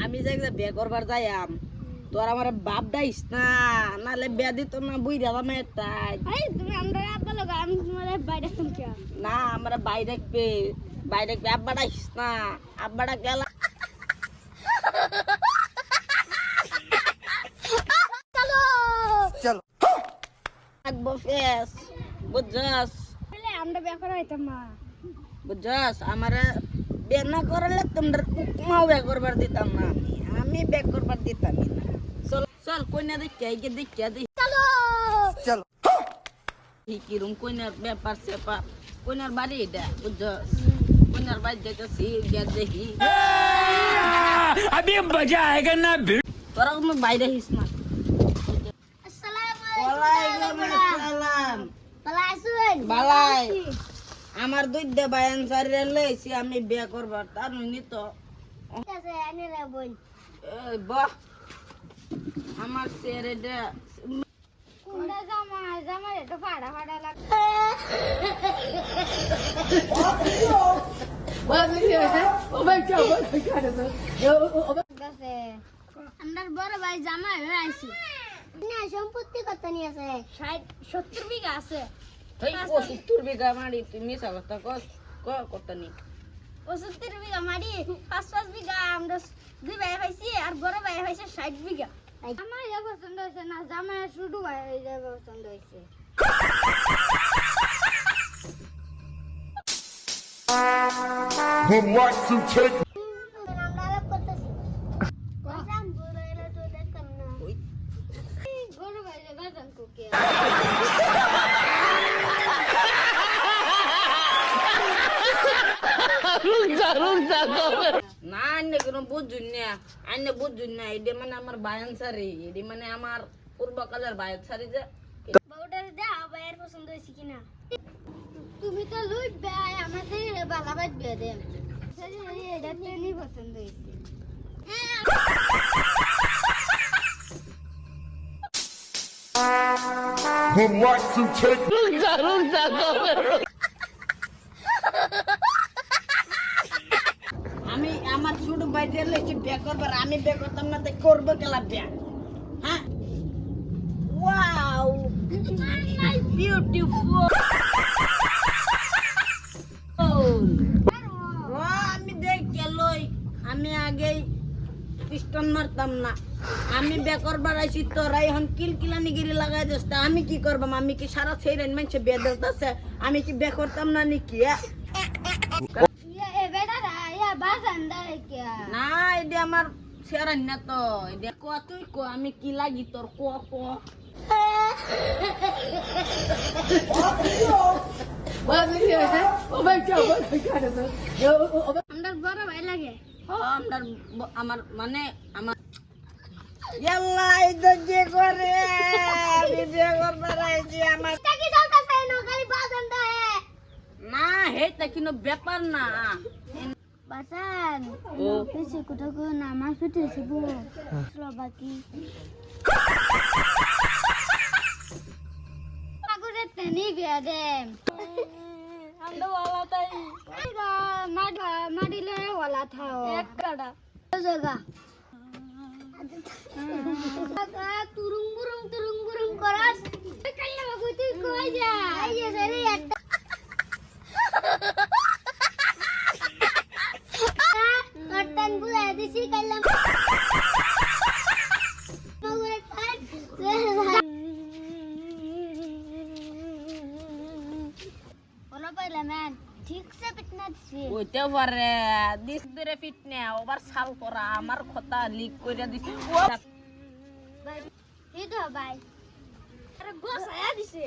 আমি যে বিয়ে করবার যাইয়াম তোর আমার বাপ দাইস না নালে বিয়া দিত না বুই দাদা মেয়ের তাই তুমি আমরা আব্বা লগা আমি তোমার বাইরে রাখতাম কি না আমরা বাইরে আব্বা ডাইস না আব্বাটা গেল চলো চলো থাকবো ফেস বুঝছস বলে আমরা বিয়ে করা হইতাম না বুঝছস আমার বিয়ে না করলে তোমরা মাও বিয়ে করবার দিতাম না আমি বিয়ে করবার দিতাম না চল চল কইনা দেখিয়া দেখি চলো চলো কিরম কইনার ব্যাপার সেপার কইনার বাড়ি এটা বুঝছস কইনার বাড়ি যেতেছি গিয়া দেখি अभी मजा आएगा ना তোরা কোনো বাইরে হিস না আসসালামু ওয়ালাইকুম আসসালাম ভালো আছেন বালাই আমার দুইটা বায়ান সারিয়ে লইছি আমি বিয়ে করবার তার নি তো ঠিক আছে আনি রে বোন এই বাহ আমার ছেড়ে দে কোনটা জামা এটা ফাড়া লাগে ঠিক আছে আমার বড় ভাই জামা হয়ে আইছি না সম্পত্তি কত নিয়ে আছে 60-70 বিঘা আছে এই 75 বিঘা মাটি তুই মিছা কথা কত নি 75 বিঘা মাটি 5 বিঘা আমরা দুই ভাই পাইছি আর বড় ভাই পাইছে 60 বিঘা আমার এটা পছন্দ হয়েছে না জামা শুধু ভাই এটা পছন্দ হয়েছে would like to take আমরা আলাপ করতেছি কসাম বড় এলা তো দেখতাম না ওই বড় ভাই যে বাজান কোকে না আন্নে কোনো বুঝুন না আন্নে বুঝুন না এটা মানে আমার বায়ান সারি এটা মানে আমার পূর্বকালের বায়ান সারি যে বউটার দাও ভাইয়ের পছন্দ হয়েছে কিনা তুমি তো লুই ভাই আমার থেকে বালা বাদ বিয়ে দেন এটা তো নি পছন্দ হয়েছে would like to take আমি আমার ছোট বাইরে লেছি বিয়ে করবার আমি বিয়ে করতাম না তাই করবো গেলা বিয়ে হ্যাঁ ওয়াও বিউটিফুল আমি দেখে লই আমি আগেই পিস্টন মারতাম না আমি বিয়ে করবার আইছি তোরা এখন কিলকিলানি গিরি লাগাই দিস আমি কি করবাম আমি কি সারা ছেড়ে মানুষে বিয়ে দিতেছে আমি কি বিয়ে করতাম না নাকি এ বেটা ইয়া বাজান দাঁড়ে কে না এটা আমার সেরান না তো এটা ক তুই ক আমি কি লাগি তোর ক ক আমরা বড় ভাই লাগে আমার মানে আমার ইয়াল্লা এটা যে করে আমি বিয়ে করবার আইছি আমার কি চলতেছে না খালি বাজান দাঁড়ে না হেটা কিন্তু ব্যাপার না বাসান ও কিছু কোথাও নামাজ পড়তেছি বউ বাকি আগরে তেনি বিয়া দেন আমরা ওয়ালা তাই মাডিলে ওয়ালা থাও এক কাটা জায়গা তুরুং বুরুং করাস কাইয়া বাবু তুই কই যা এই যে রে একটা কটন বুলা দিছি কাইলাম ওলা পাইলা ম্যান ঠিক সে পিটনা দিছি ওইটা পারে দিস ধরে ফিট নে ওভার সাল করা আমার কথা লিক কইরা দিছি ও ভাই এই তো ভাই আরে গোস আয়া দিছে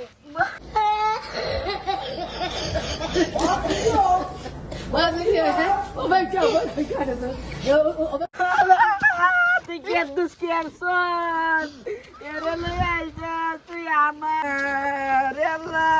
তুই কি দুস কি আরছস এরে লই আইছা তুই আমার রে আল্লাহ